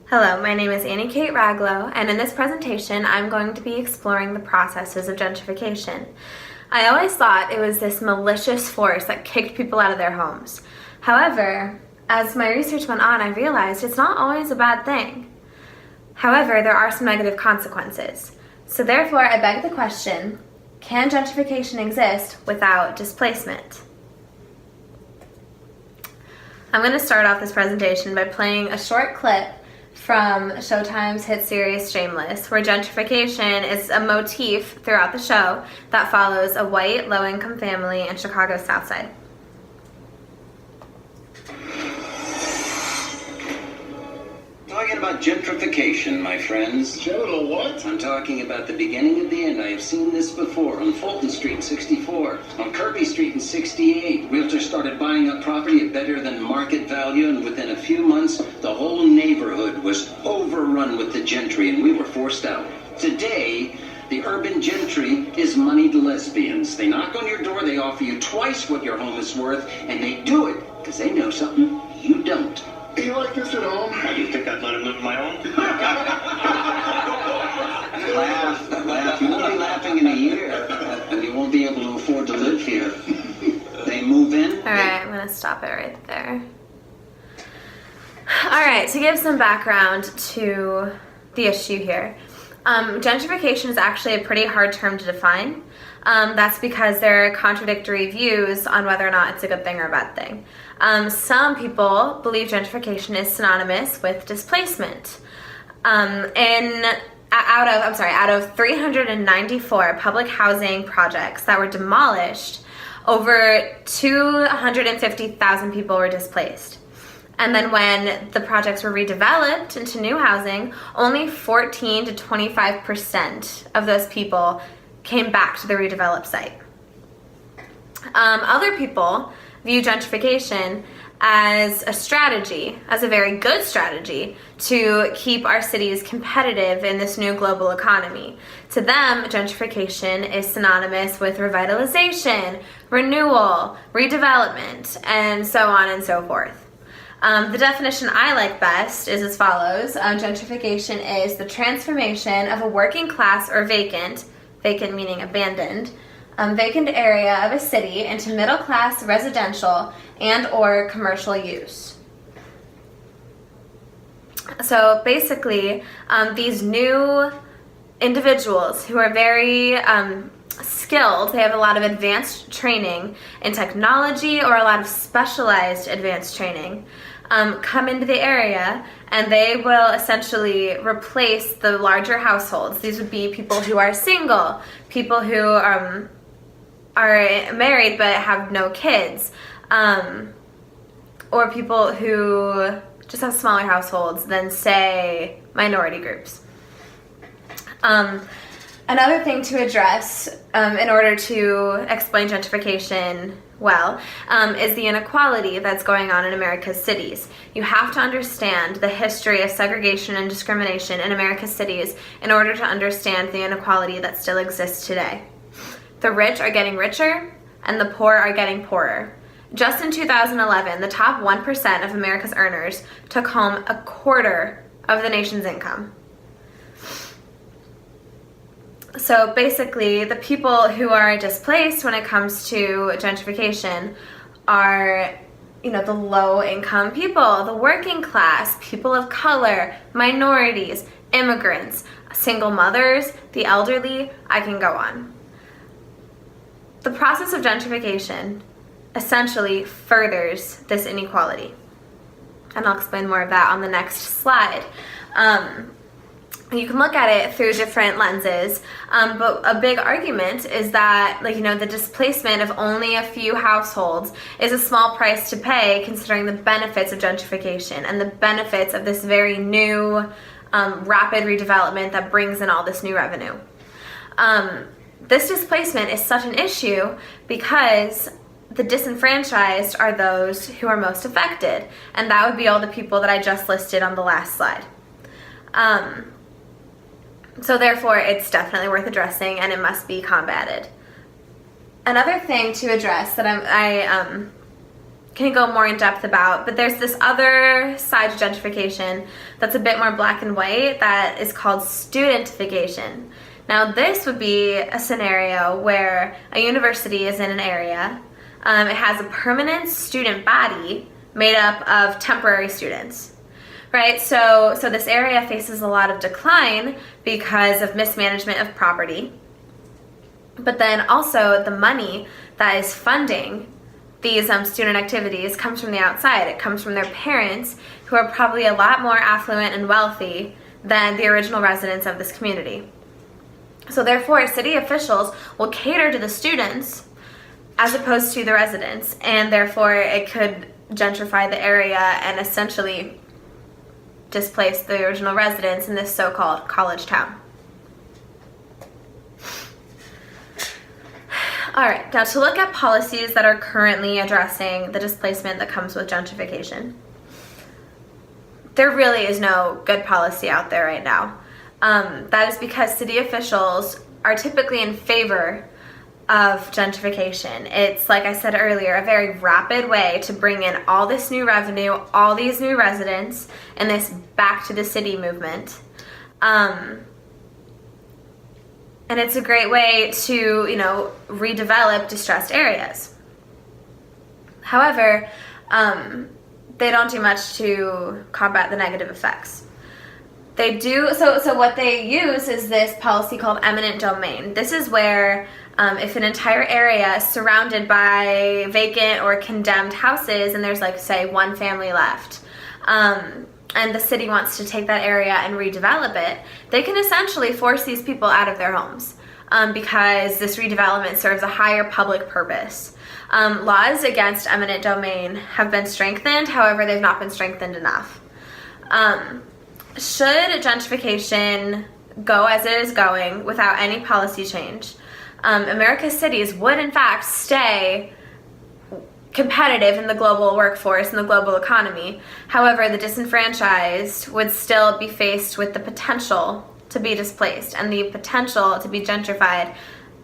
Hello, my name is Annie Kate Raglow, and in this presentation I'm going to be exploring the processes of gentrification. I always thought it was this malicious force that kicked people out of their homes. However, as my research went on, I realized it's not always a bad thing. However, there are some negative consequences. So therefore, I beg the question, can gentrification exist without displacement? I'm going to start off this presentation by playing a short clip from Showtime's hit series Shameless, where gentrification is a motif throughout the show that follows a white, low-income family in Chicago's South Side. Talking about gentrification, my friends. Genital what? I'm talking about the beginning of the end. I have seen this before on Fulton Street in 64, on Kirby Street in 68. Realtors started buying up property at better than market value, and within a few months, the whole neighborhood was overrun with the gentry, and we were forced out. Today, the urban gentry is moneyed lesbians. They knock on your door, they offer you twice what your home is worth, and they do it because they know something you don't. You like this at home? How do you think I'd let him live in my own? Laugh. You won't be laughing in a year, and you won't be able to afford to live here. They move in. All right, I'm going to stop it right there. All right, to give some background to the issue here. Gentrification is actually a pretty hard term to define. That's because there are contradictory views on whether or not it's a good thing or a bad thing. Some people believe gentrification is synonymous with displacement. Out of 394 public housing projects that were demolished, over 250,000 people were displaced. And then when the projects were redeveloped into new housing, only 14 to 25% of those people came back to the redeveloped site. Other people view gentrification as a strategy, as a very good strategy to keep our cities competitive in this new global economy. To them, gentrification is synonymous with revitalization, renewal, redevelopment, and so on and so forth. The definition I like best is as follows. Gentrification is the transformation of a working class or vacant meaning abandoned, vacant area of a city into middle class residential and or commercial use. So basically, these new individuals who are very skilled, they have a lot of advanced training in technology or a lot of specialized advanced training, come into the area, and they will essentially replace the larger households. These would be people who are single, people who are married but have no kids, or people who just have smaller households than, say, minority groups. Another thing to address in order to explain gentrification well is the inequality that's going on in America's cities. You have to understand the history of segregation and discrimination in America's cities in order to understand the inequality that still exists today. The rich are getting richer and the poor are getting poorer. Just in 2011, the top 1% of America's earners took home a quarter of the nation's income. So basically, the people who are displaced when it comes to gentrification are, the low-income people, the working class, people of color, minorities, immigrants, single mothers, the elderly, I can go on. The process of gentrification essentially furthers this inequality. And I'll explain more of that on the next slide. You can look at it through different lenses, but a big argument is that, the displacement of only a few households is a small price to pay considering the benefits of gentrification and the benefits of this very new, rapid redevelopment that brings in all this new revenue. This displacement is such an issue because the disenfranchised are those who are most affected, and that would be all the people that I just listed on the last slide. So therefore, it's definitely worth addressing, and it must be combated. Another thing to address that can go more in depth about, but there's this other side to gentrification that's a bit more black and white that is called studentification. Now this would be a scenario where a university is in an area, it has a permanent student body made up of temporary students, right? So this area faces a lot of decline because of mismanagement of property, but then also the money that is funding these student activities comes from the outside. It comes from their parents, who are probably a lot more affluent and wealthy than the original residents of this community. So therefore, city officials will cater to the students as opposed to the residents, and therefore it could gentrify the area and essentially displace the original residents in this so-called college town. All right, now to look at policies that are currently addressing the displacement that comes with gentrification. There really is no good policy out there right now. That is because city officials are typically in favor of gentrification. It's, like I said earlier, a very rapid way to bring in all this new revenue, all these new residents, and this back to the city movement. And it's a great way to, redevelop distressed areas. However, they don't do much to combat the negative effects. They do, so what they use is this policy called eminent domain. This is where if an entire area is surrounded by vacant or condemned houses and there's say one family left, and the city wants to take that area and redevelop it, they can essentially force these people out of their homes because this redevelopment serves a higher public purpose. Laws against eminent domain have been strengthened, however, they've not been strengthened enough. Should gentrification go as it is going without any policy change, America's cities would in fact stay competitive in the global workforce and the global economy. However, the disenfranchised would still be faced with the potential to be displaced and the potential to be gentrified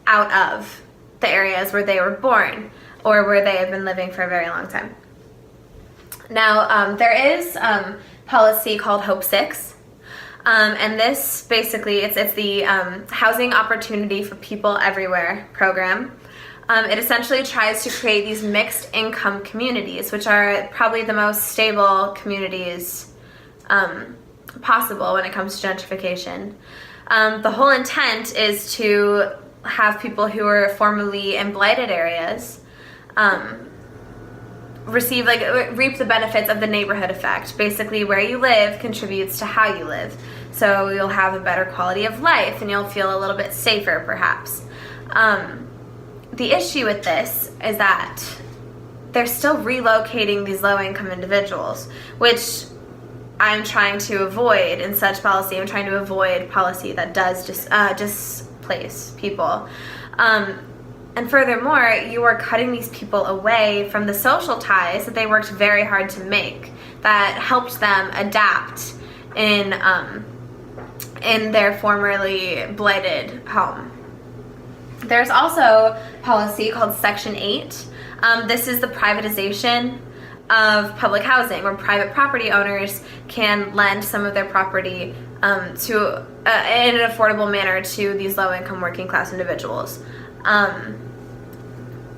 out of the areas where they were born or where they have been living for a very long time. Now, there is policy called Hope 6, and this basically, it's the Housing Opportunity for People Everywhere program. It essentially tries to create these mixed income communities, which are probably the most stable communities possible when it comes to gentrification. The whole intent is to have people who are formerly in blighted areas reap the benefits of the neighborhood effect. Basically, where you live contributes to how you live. So you'll have a better quality of life and you'll feel a little bit safer, perhaps. The issue with this is that they're still relocating these low-income individuals, which I'm trying to avoid in such policy. I'm trying to avoid policy that does displace people. And furthermore, you are cutting these people away from the social ties that they worked very hard to make, that helped them adapt in their formerly blighted home. There's also policy called Section 8. This is the privatization of public housing, where private property owners can lend some of their property in an affordable manner to these low-income working-class individuals.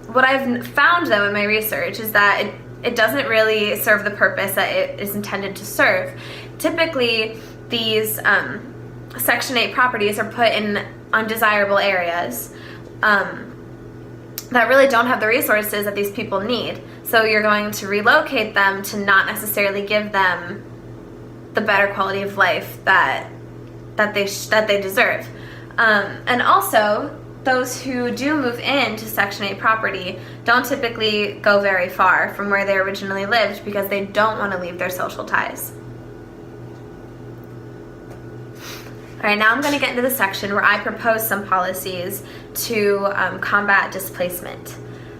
What I've found, though, in my research is that it doesn't really serve the purpose that it is intended to serve. Typically, these Section 8 properties are put in undesirable areas that really don't have the resources that these people need. So you're going to relocate them to not necessarily give them the better quality of life that they deserve. And also, those who do move into Section 8 property don't typically go very far from where they originally lived because they don't want to leave their social ties. All right, now I'm going to get into the section where I propose some policies to combat displacement.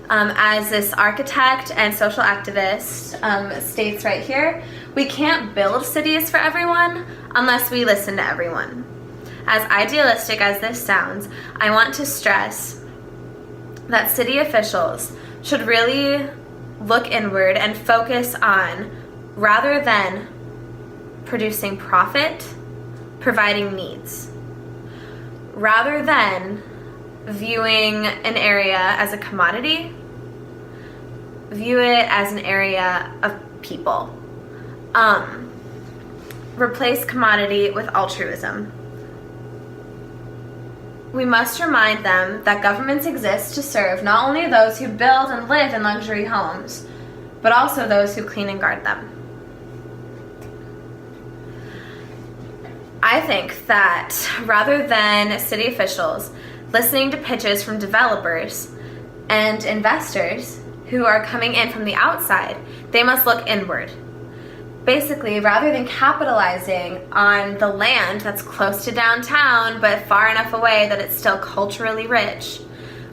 As this architect and social activist states right here, we can't build cities for everyone unless we listen to everyone. As idealistic as this sounds, I want to stress that city officials should really look inward and focus on, rather than producing profit, providing needs. Rather than viewing an area as a commodity, view it as an area of people. Replace commodity with altruism. We must remind them that governments exist to serve not only those who build and live in luxury homes, but also those who clean and guard them. I think that rather than city officials listening to pitches from developers and investors who are coming in from the outside, they must look inward. Basically, rather than capitalizing on the land that's close to downtown but far enough away that it's still culturally rich,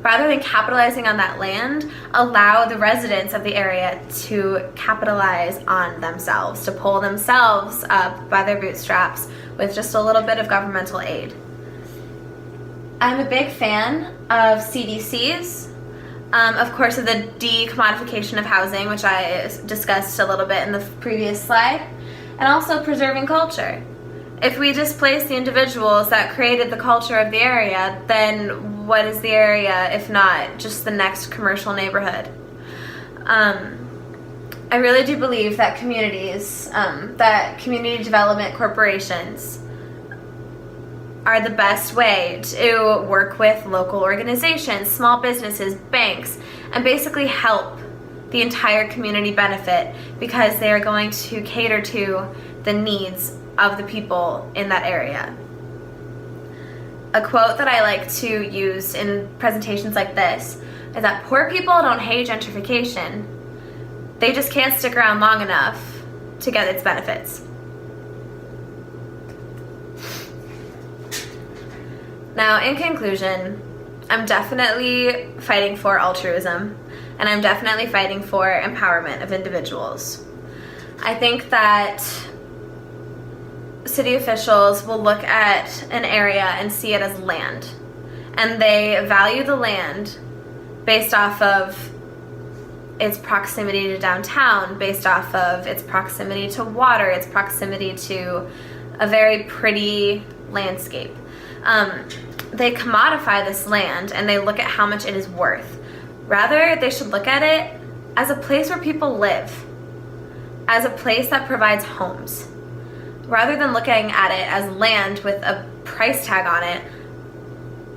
rather than capitalizing on that land, allow the residents of the area to capitalize on themselves, to pull themselves up by their bootstraps with just a little bit of governmental aid. I'm a big fan of CDCs, of course, of the decommodification of housing, which I discussed a little bit in the previous slide, and also preserving culture. If we displace the individuals that created the culture of the area, then what is the area if not just the next commercial neighborhood? I really do believe that communities, that community development corporations are the best way to work with local organizations, small businesses, banks, and basically help the entire community benefit, because they are going to cater to the needs of the people in that area. A quote that I like to use in presentations like this is that poor people don't hate gentrification, they just can't stick around long enough to get its benefits. Now, in conclusion, I'm definitely fighting for altruism, and I'm definitely fighting for empowerment of individuals. I think that city officials will look at an area and see it as land, and they value the land based off of its proximity to downtown, based off of its proximity to water, its proximity to a very pretty landscape. They commodify this land and they look at how much it is worth. Rather, they should look at it as a place where people live, as a place that provides homes. Rather than looking at it as land with a price tag on it,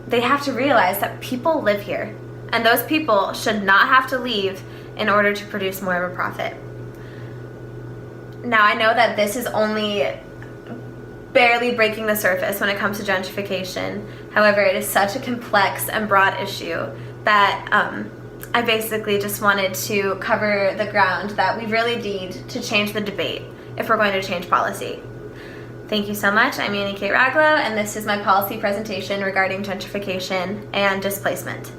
they have to realize that people live here, and those people should not have to leave in order to produce more of a profit. Now, I know that this is only barely breaking the surface when it comes to gentrification. However, it is such a complex and broad issue that I basically just wanted to cover the ground that we really need to change the debate if we're going to change policy. Thank you so much. I'm Annie Kate Raglow, and this is my policy presentation regarding gentrification and displacement.